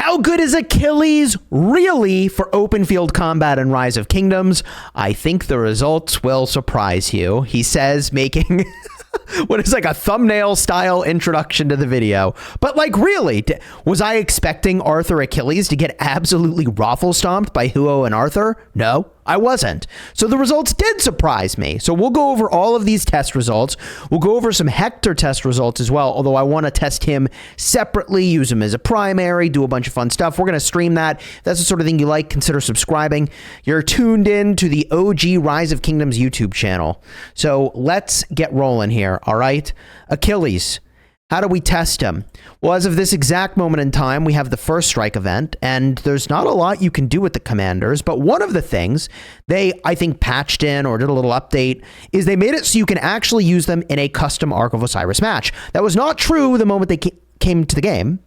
How good is Achilles really for open field combat and Rise of Kingdoms? I think the results will surprise you, he says, making what is like a thumbnail style introduction to the video. But like, really, was I expecting Arthur Achilles to get absolutely raffle stomped by Huo and Arthur? No, I wasn't. So the results did surprise me. So we'll go over all of these test results. We'll go over some Hector test results as well, although I want to test him separately, use him as a primary, do a bunch of fun stuff. We're going to stream that. If that's the sort of thing you like, consider subscribing. You're tuned in to the OG Rise of Kingdoms YouTube channel. So let's get rolling here, all right? Achilles. How do we test him? Well, as of this exact moment in time, we have the first strike event, and there's not a lot you can do with the commanders, but one of the things they, I think, patched in or did a little update is they made it so you can actually use them in a custom Ark of Osiris match. That was not true the moment they came to the game,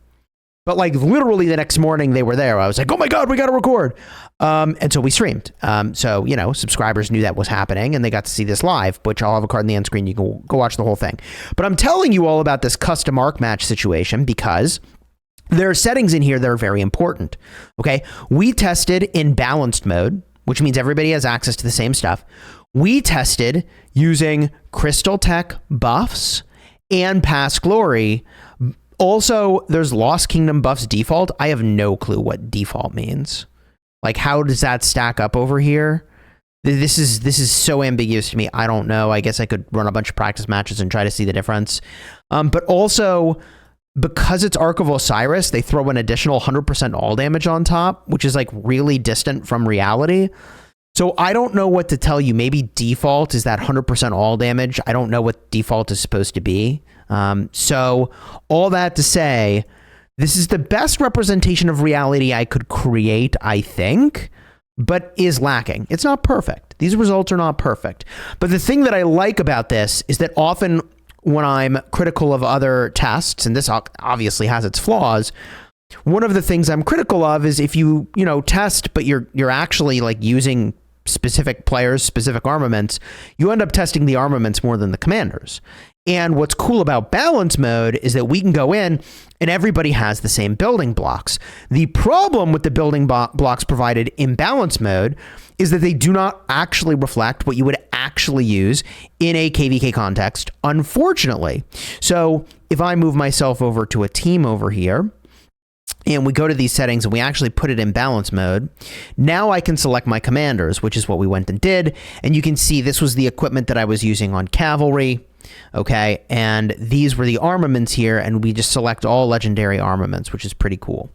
but like literally the next morning they were there. I was like, oh my God, we got to record. And so we streamed. So, you know, subscribers knew that was happening and they got to see this live, which I'll have a card in the end screen. You can go watch the whole thing. But I'm telling you all about this custom Ark match situation because there are settings in here that are very important. Okay. We tested in balanced mode, which means everybody has access to the same stuff. We tested using Crystal Tech buffs and Past Glory. Also, there's Lost Kingdom buffs default. I have no clue what default means. Like, how does that stack up over here? This is so ambiguous to me. I don't know. I guess I could run a bunch of practice matches and try to see the difference. But also, because it's Ark of Osiris, they throw an additional 100% all damage on top, which is like really distant from reality. So I don't know what to tell you. Maybe default is that 100% all damage. I don't know what default is supposed to be. So all that to say, this is the best representation of reality I could create, I think, but is lacking. It's not perfect. These results are not perfect. But the thing that I like about this is that often when I'm critical of other tests, and this obviously has its flaws, one of the things I'm critical of is if you test, but you're actually like using specific players, specific armaments, you end up testing the armaments more than the commanders. And what's cool about balance mode is that we can go in and everybody has the same building blocks. The problem with the building blocks provided in balance mode is that they do not actually reflect what you would actually use in a KVK context, unfortunately. So if I move myself over to a team over here, and we go to these settings and we actually put it in balance mode, now I can select my commanders, which is what we went and did. And you can see this was the equipment that I was using on cavalry. Okay, and these were the armaments here, and we just select all legendary armaments, which is pretty cool.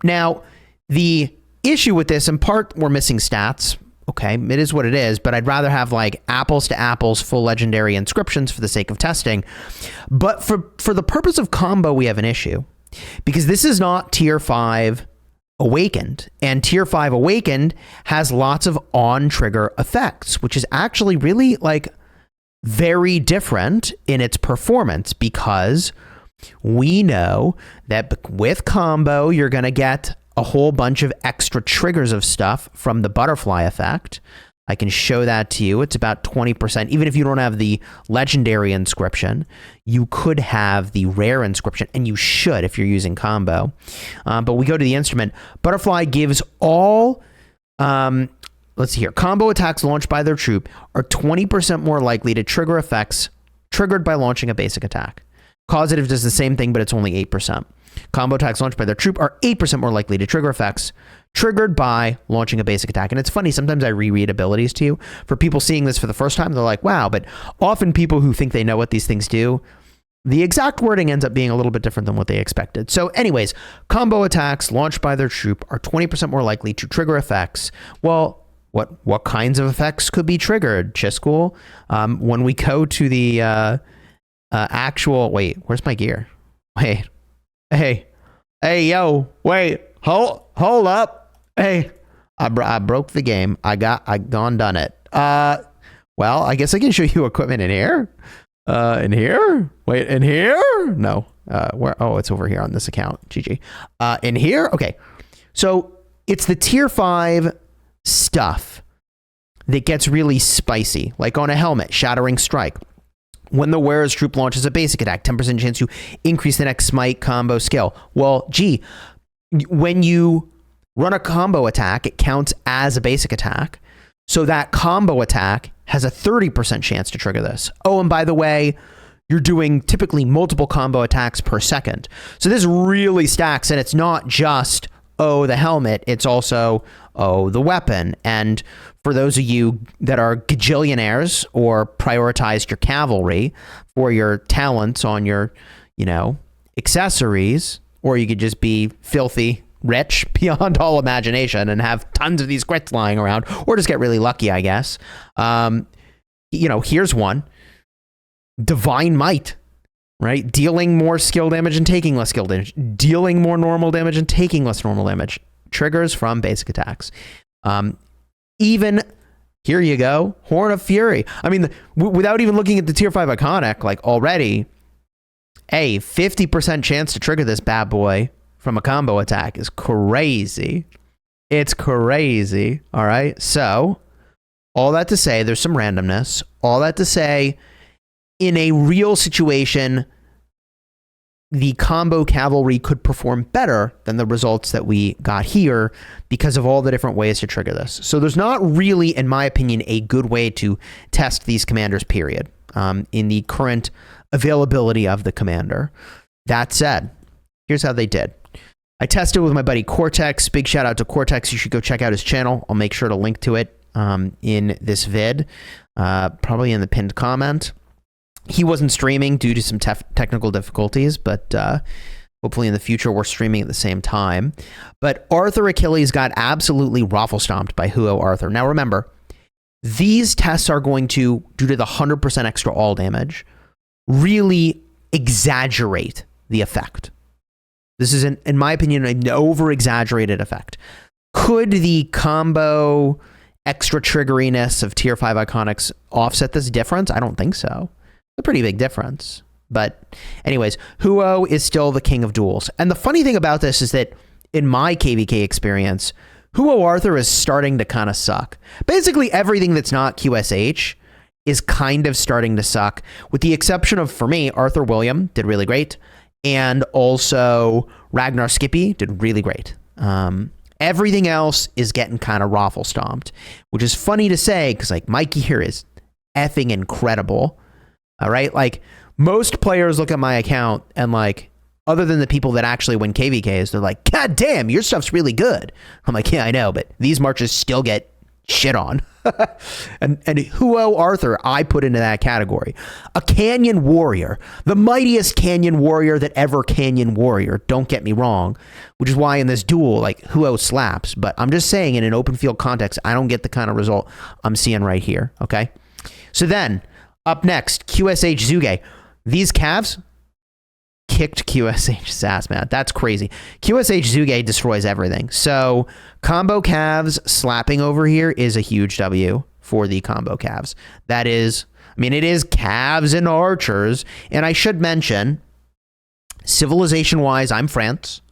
Now, the issue with this, in part, we're missing stats. Okay, it is what it is, but I'd rather have like apples to apples full legendary inscriptions for the sake of testing. But for the purpose of combo, we have an issue. Because this is not tier 5 awakened, and tier 5 awakened has lots of on-trigger effects, which is actually really like very different in its performance, because we know that with combo, you're going to get a whole bunch of extra triggers of stuff from the butterfly effect. I can show that to you. It's about 20%. Even if you don't have the legendary inscription, you could have the rare inscription, and you should if you're using combo. But we go to the instrument. Butterfly gives all, let's see here, combo attacks launched by their troop are 20% more likely to trigger effects triggered by launching a basic attack. Causative does the same thing, but it's only 8%. Combo attacks launched by their troop are 8% more likely to trigger effects triggered by launching a basic attack. And it's funny, sometimes I reread abilities to you. For people seeing this for the first time, they're like, wow, but often people who think they know what these things do, the exact wording ends up being a little bit different than what they expected. So anyways, combo attacks launched by their troop are 20% more likely to trigger effects. Well, what kinds of effects could be triggered, Chisgule? When we go to the actual, wait, where's my gear? Wait, hey, yo, wait, hold up. Hey, I broke the game. I gone done it. Well, I guess I can show you equipment in here. In here? Wait, in here? No. Where? Oh, it's over here on this account. GG. In here? Okay. So it's the tier 5 stuff that gets really spicy, like on a helmet, Shattering Strike. When the wearer's troop launches a basic attack, 10% chance to increase the next smite combo skill. Well, gee, when you run a combo attack, it counts as a basic attack. So that combo attack has a 30% chance to trigger this. Oh, and by the way, you're doing typically multiple combo attacks per second. So this really stacks, and it's not just, oh, the helmet, it's also, oh, the weapon. And for those of you that are gajillionaires or prioritized your cavalry for your talents on your, accessories, or you could just be filthy rich beyond all imagination and have tons of these crits lying around, or just get really lucky, I guess. Here's one. Divine Might, right? Dealing more skill damage and taking less skill damage. Dealing more normal damage and taking less normal damage. Triggers from basic attacks. Even, here you go, Horn of Fury. I mean, without even looking at the tier 5 iconic, like already, a 50% chance to trigger this bad boy from a combo attack is crazy. It's crazy. All right. So, all that to say, there's some randomness. All that to say, in a real situation, the combo cavalry could perform better than the results that we got here because of all the different ways to trigger this. So there's not really, in my opinion, a good way to test these commanders, period, in the current availability of the commander. That said, here's how they did. I tested with my buddy Cortex. Big shout out to Cortex. You should go check out his channel. I'll make sure to link to it in this vid, probably in the pinned comment. He wasn't streaming due to some technical difficulties, but hopefully in the future we're streaming at the same time. But Arthur Achilles got absolutely raffle stomped by Huo Arthur. Now remember, these tests are going to, due to the 100% extra all damage, really exaggerate the effect. This is, in my opinion, an over-exaggerated effect. Could the combo extra triggeriness of tier 5 iconics offset this difference? I don't think so. A pretty big difference. But anyways, Huo is still the king of duels. And the funny thing about this is that in my KVK experience, Huo Arthur is starting to kind of suck. Basically everything that's not QSH is kind of starting to suck, with the exception of, for me, Arthur William did really great, and also Ragnar Skippy did really great. Everything else is getting kind of raffle stomped, which is funny to say because like Mikey here is effing incredible. All right. Like most players look at my account and like, other than the people that actually win KVKs, they're like, God damn, your stuff's really good. I'm like, yeah, I know, but these marches still get shit on. and Huo Arthur, I put into that category. A Canyon Warrior, the mightiest Canyon Warrior that ever Canyon Warrior. Don't get me wrong, which is why in this duel, like Huo slaps. But I'm just saying in an open field context, I don't get the kind of result I'm seeing right here. Okay. So then, up next, QSH Chisgule. These calves kicked QSH's ass, man. That's crazy. QSH Chisgule destroys everything. So combo calves slapping over here is a huge W for the combo calves. That is, I mean, it is calves and archers. And I should mention, civilization-wise, I'm France.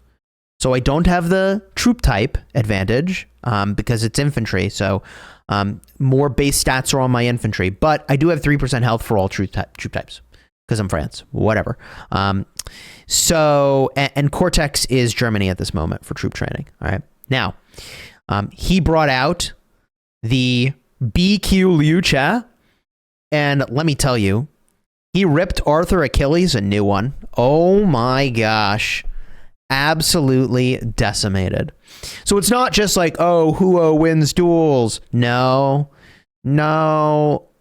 So I don't have the troop type advantage because it's infantry. So more base stats are on my infantry, but I do have 3% health for all troop types because I'm France, whatever. So, and Cortex is Germany at this moment for troop training. All right. Now, he brought out the BQ Liu Cha, and let me tell you, he ripped Arthur Achilles a new one. Oh my gosh. Absolutely decimated. So it's not just like, oh, Huo wins duels. No,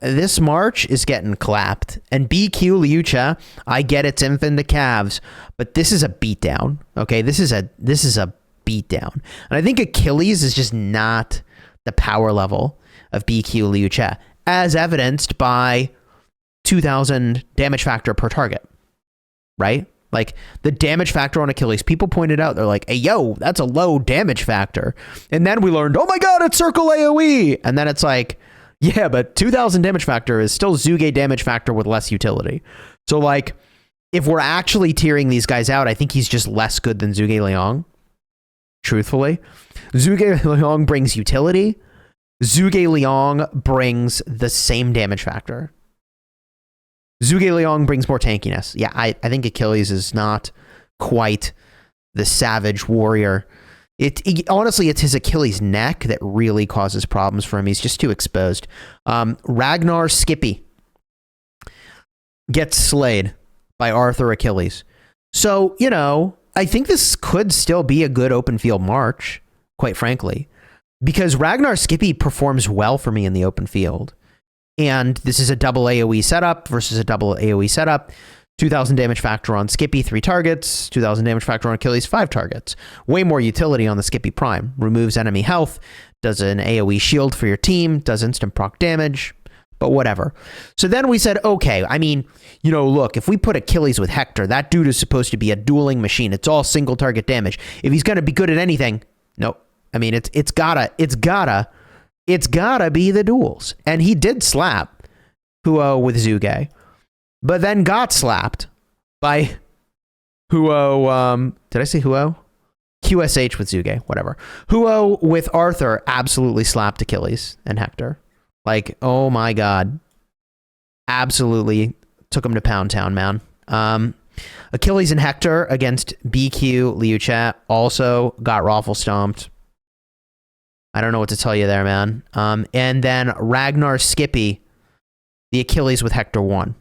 this March is getting clapped. And BQ Liu Cha, I get it's infant to calves, but this is a beatdown. Okay, this is a beatdown. And I think Achilles is just not the power level of BQ Liu Cha, as evidenced by 2,000 damage factor per target, right? Like the damage factor on Achilles, people pointed out, they're like, hey, yo, that's a low damage factor. And then we learned, oh my God, it's circle AoE. And then it's like, yeah, but 2,000 damage factor is still Chisgule damage factor with less utility. So like, if we're actually tiering these guys out, I think he's just less good than Chisgule Liang. Truthfully, Chisgule Liang brings utility. Chisgule Liang brings the same damage factor. Chisgule Liang brings more tankiness. Yeah, I think Achilles is not quite the savage warrior. Honestly, it's his Achilles neck that really causes problems for him. He's just too exposed. Ragnar Skippy gets slayed by Arthur Achilles. So, I think this could still be a good open field march, quite frankly, because Ragnar Skippy performs well for me in the open field. And this is a double AoE setup versus a double AoE setup. 2,000 damage factor on Skippy, 3 targets. 2,000 damage factor on Achilles, 5 targets. Way more utility on the Skippy Prime. Removes enemy health, does an AoE shield for your team, does instant proc damage, but whatever. So then we said, okay, look, if we put Achilles with Hector, that dude is supposed to be a dueling machine. It's all single target damage. If he's going to be good at anything, no. It's gotta be the duels. And he did slap Huo with Chisgule, but then got slapped by Huo. Did I say Huo? QSH with Chisgule, whatever. Huo with Arthur absolutely slapped Achilles and Hector. Like, oh my God. Absolutely took him to Pound Town, man. Achilles and Hector against BQ Liu Chat also got raffle stomped. I don't know what to tell you there, man. And then Ragnar Skippy, the Achilles with Hector won.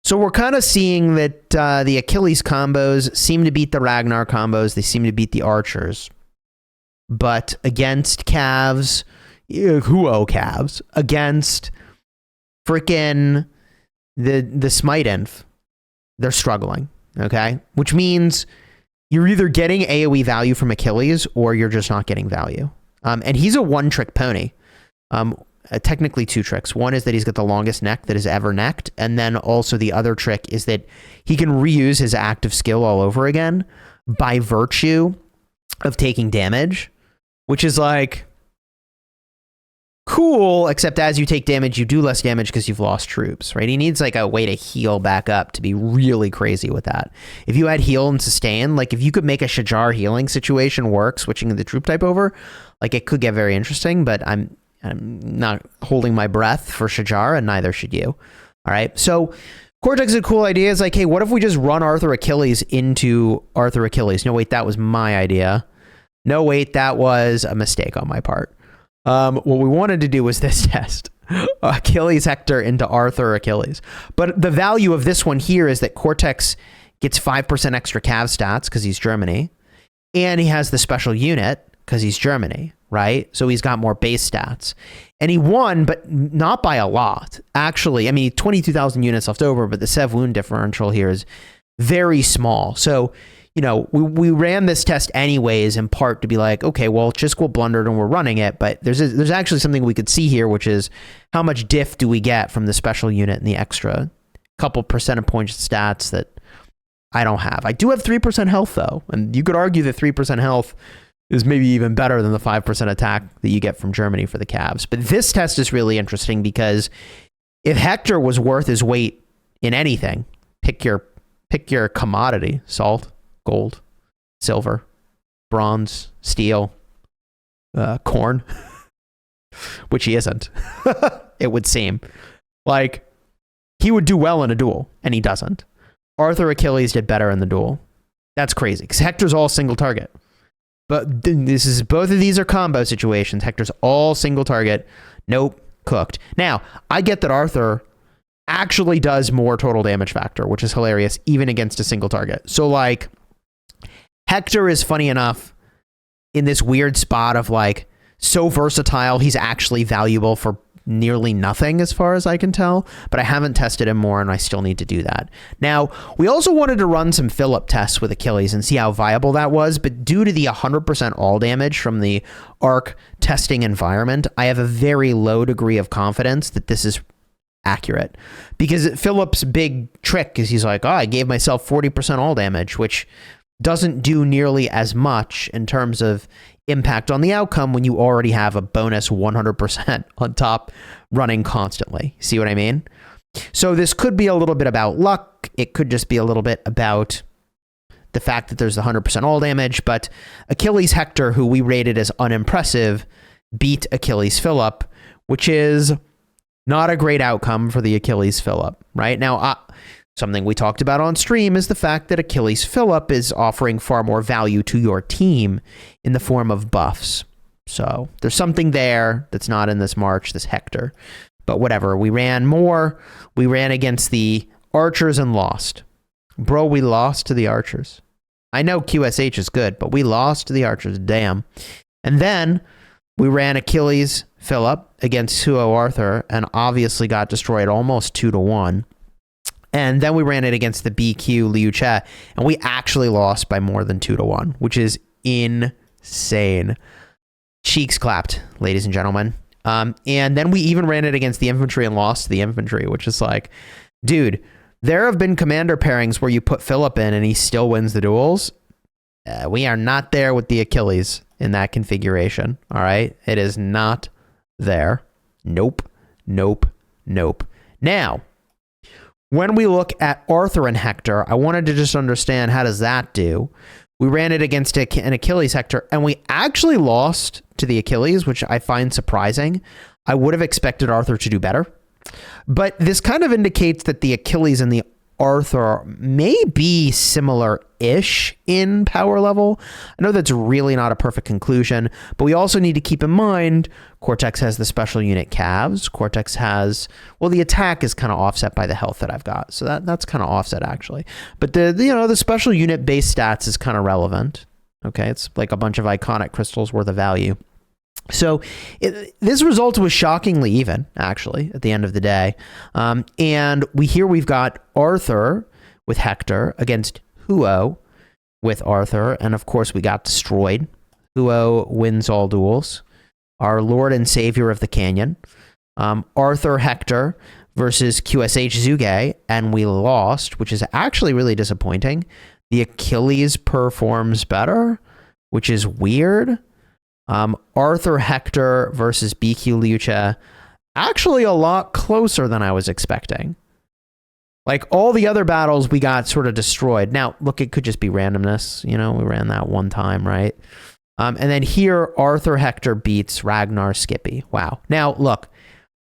So we're kind of seeing that the Achilles combos seem to beat the Ragnar combos. They seem to beat the archers. But against Cavs, Huo Cavs, against freaking the Smite Inf, they're struggling, okay? Which means you're either getting AoE value from Achilles or you're just not getting value. And he's a one-trick pony. Technically 2 tricks. One is that he's got the longest neck that is ever necked, and then also the other trick is that he can reuse his active skill all over again by virtue of taking damage, which is like cool, except as you take damage, you do less damage because you've lost troops, right? He needs like a way to heal back up to be really crazy with that. If you had heal and sustain, like if you could make a Shajar healing situation work, switching the troop type over, like it could get very interesting, but I'm not holding my breath for Shajar, and neither should you. All right. So Cortex is a cool idea. It's like, hey, what if we just run Arthur Achilles into Arthur Achilles? No, wait, that was my idea. No, wait, that was a mistake on my part. What we wanted to do was this test. Achilles Hector into Arthur Achilles. But the value of this one here is that Cortex gets 5% extra Cav stats because he's Germany. And he has the special unit because he's Germany, right? So he's got more base stats. And he won, but not by a lot. Actually, 22,000 units left over, but the Sev wound differential here is very small. So, we ran this test anyways, in part to be like, okay, well, Chisgule blundered and we're running it, but there's actually something we could see here, which is how much diff do we get from the special unit and the extra couple percentage points stats that I don't have. I do have 3% health, though, and you could argue that 3% health is maybe even better than the 5% attack that you get from Germany for the Cavs. But this test is really interesting because if Hector was worth his weight in anything, pick your commodity: salt, gold, silver, bronze, steel, corn, which he isn't. It would seem like he would do well in a duel, and he doesn't. Arthur Achilles did better in the duel. That's crazy because Hector's all single target. But both of these are combo situations. Hector's all single target. Nope, cooked. Now, I get that Arthur actually does more total damage factor, which is hilarious, even against a single target. So, like, Hector is funny enough in this weird spot of, like, so versatile, he's actually valuable for nearly nothing as far as I can tell, but I haven't tested him more and I still need to do that. Now, we also wanted to run some fill-up tests with Achilles and see how viable that was, but due to the 100% all damage from the ARC testing environment, I have a very low degree of confidence that this is accurate. Because Philip's big trick is he's like, I gave myself 40% all damage, which doesn't do nearly as much in terms of impact on the outcome when you already have a bonus 100% on top running constantly. See what I mean? So this could be a little bit about luck. It could just be a little bit about the fact that there's the 100% all damage, but Achilles Hector, who we rated as unimpressive, beat Achilles Philip, which is not a great outcome for the Achilles Philip, right? Now, Something we talked about on stream is the fact that Achilles Philip is offering far more value to your team in the form of buffs. So there's something there that's not in this March, this Hector. But whatever, we ran more. We ran against the archers and lost. Bro, we lost to the archers. I know QSH is good, but we lost to the archers, damn. And then we ran Achilles Philip against Huo Arthur and obviously got destroyed almost 2-1. And then we ran it against the BQ Liu Che, and we actually lost by more than 2-1, which is insane. Cheeks clapped, ladies and gentlemen. And then we even ran it against the infantry and lost to the infantry, which is like, dude, there have been commander pairings where you put Philip in and he still wins the duels. We are not there with the Achilles in that configuration. All right. It is not there. Nope. Nope. Nope. Now, when we look at Arthur and Hector, I wanted to just understand, how does that do? We ran it against an Achilles Hector, and we actually lost to the Achilles, which I find surprising. I would have expected Arthur to do better. But this kind of indicates that the Achilles and the Arthur may be similar-ish in power level. I know that's really not a perfect conclusion, but we also need to keep in mind Cortex has the special unit calves. Cortex has, well, the attack is kind of offset by the health that I've got, so that's kind of offset actually. But the special unit base stats is kind of relevant. Okay, it's like a bunch of iconic crystals worth of value. So this result was shockingly even, actually, at the end of the day. And we've got Arthur with Hector against Huo with Arthur. And of course, we got destroyed. Huo wins all duels. Our Lord and Savior of the Canyon. Arthur Hector versus QSH Chisgule. And we lost, which is actually really disappointing. The Achilles performs better, which is weird. Arthur Hector versus BQ Liu Che, actually a lot closer than I was expecting. Like all the other battles we got sort of destroyed. Now, look, it could just be randomness. You know, we ran that one time, right? And then here, Arthur Hector beats Ragnar Skippy. Wow. Now, look,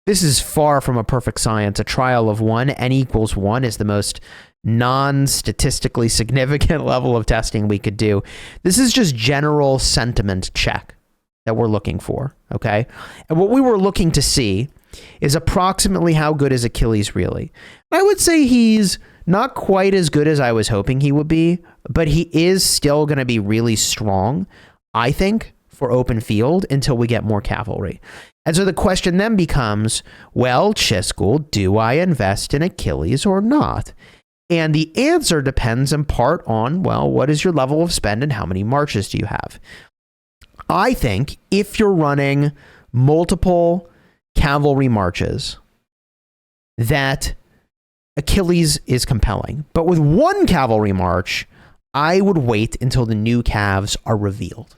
this is far from a perfect science. A trial of one, n equals 1 is the most non-statistically significant level of testing we could do. This is just general sentiment check that we're looking for, okay? And what we were looking to see is approximately how good is Achilles really. I would say he's not quite as good as I was hoping he would be, but he is still going to be really strong, I think, for open field until we get more cavalry. And so the question then becomes, well, Chisgule, do I invest in Achilles or not? And the answer depends in part on, well, what is your level of spend and how many marches do you have? I think if you're running multiple cavalry marches, that Achilles is compelling. But with one cavalry march, I would wait until the new calves are revealed.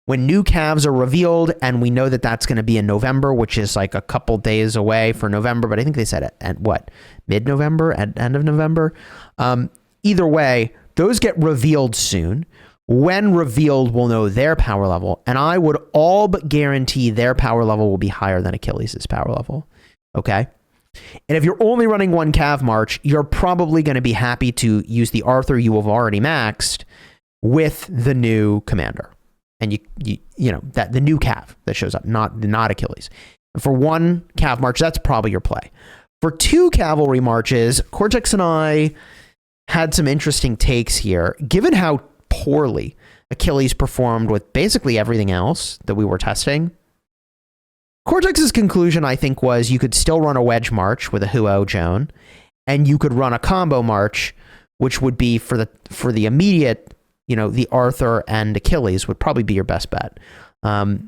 When new calves are revealed, and we know that that's going to be in November, which is like a couple days away for November, but I think they said at what? Mid-November? At end of November? Either way, those get revealed soon. When revealed, we'll know their power level, and I would all but guarantee their power level will be higher than Achilles' power level, okay? And if you're only running one cav march, you're probably going to be happy to use the Arthur you have already maxed with the new commander. And you know, that the new cav that shows up, not Achilles. And for one cav march, that's probably your play. For two cavalry marches, Cortex and I had some interesting takes here. Given how poorly Achilles performed with basically everything else that we were testing, Cortex's conclusion, I think, was you could still run a wedge march with a Huo Joan, and you could run a combo march, which would be for the immediate, you know, the Arthur and Achilles would probably be your best bet. But,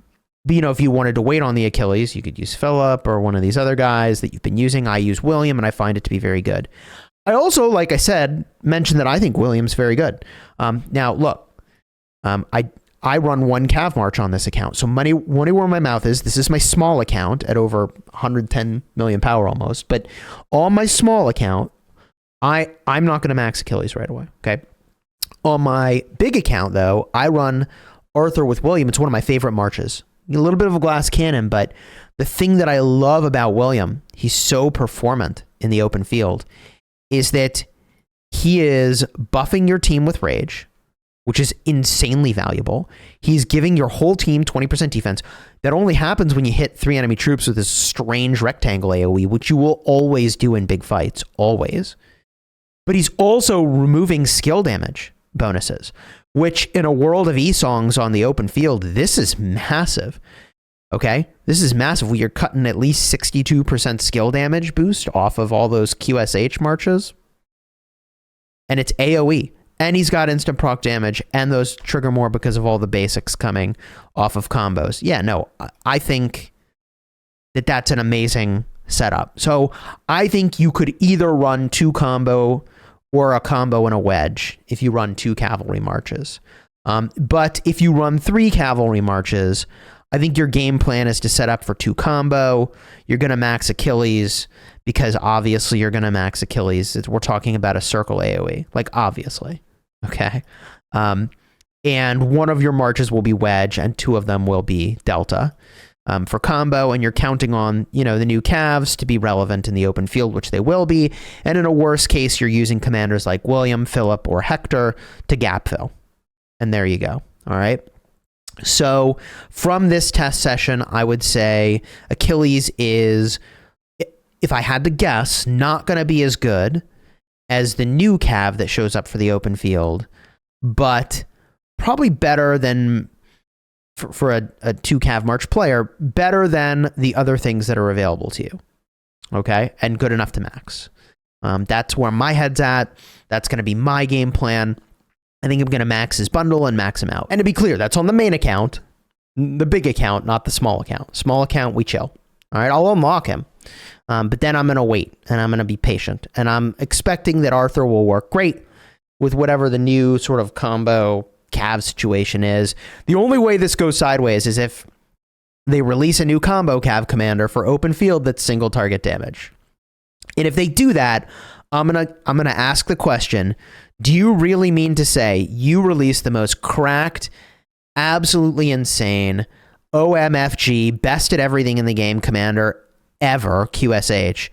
you know, if you wanted to wait on the Achilles, you could use Philip or one of these other guys that you've been using. I use William, and I find it to be very good. I also, like I said, mentioned that I think William's very good. Now, look, I run one cav march on this account. So money where my mouth is. This is my small account at over 110 million power almost. But on my small account, I'm not going to max Achilles right away, okay? On my big account, though, I run Arthur with William. It's one of my favorite marches. A little bit of a glass cannon, but the thing that I love about William, he's so performant in the open field, is that He is buffing your team with rage, which is insanely valuable. He's giving your whole team 20% defense. That only happens when you hit 3 enemy troops with this strange rectangle AoE, which you will always do in big fights, always. But he's also removing skill damage bonuses, which in a world of E-songs on the open field, this is massive. Okay? This is massive. We are cutting at least 62% skill damage boost off of all those QSH marches. And it's AoE. And he's got instant proc damage, and those trigger more because of all the basics coming off of combos. Yeah, no, I think that that's an amazing setup. So I think you could either run 2 combo or a combo and a wedge if you run 2 cavalry marches. But if you run 3 cavalry marches, I think your game plan is to set up for 2 combo. You're going to max Achilles because obviously you're going to max Achilles. We're talking about a circle AoE, like obviously. Okay. And one of your marches will be wedge and 2 of them will be delta for combo. And you're counting on, the new calves to be relevant in the open field, which they will be. And in a worst case, you're using commanders like William, Philip, or Hector to gap fill. And there you go. All right. So from this test session, I would say Achilles is, if I had to guess, not going to be as good as the new cav that shows up for the open field, but probably better than, for a 2 cav march player, better than the other things that are available to you. Okay? And good enough to max. That's where my head's at. That's going to be my game plan. I think I'm going to max his bundle and max him out. And to be clear, that's on the main account, the big account, not the small account. Small account, we chill. All right? I'll unlock him. But then I'm going to wait, and I'm going to be patient. And I'm expecting that Arthur will work great with whatever the new sort of combo cav situation is. The only way this goes sideways is if they release a new combo cav commander for open field that's single target damage. And if they do that, I'm gonna ask the question, do you really mean to say you release the most cracked, absolutely insane, OMFG, best at everything in the game commander ever, QSH,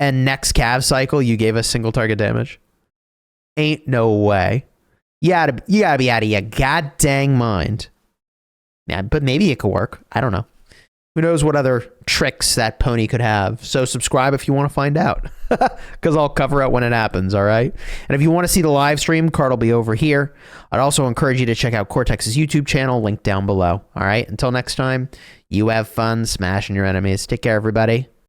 and next cav cycle you gave us single target damage? Ain't no way. You gotta be out of your god dang mind. Yeah, but maybe it could work. I don't know. Who knows what other tricks that pony could have. So subscribe if you want to find out, because I'll cover it when it happens, all right? And if you want to see the live stream, card will be over here. I'd also encourage you to check out Cortex's YouTube channel, link down below, all right? Until next time, you have fun smashing your enemies. Take care, everybody.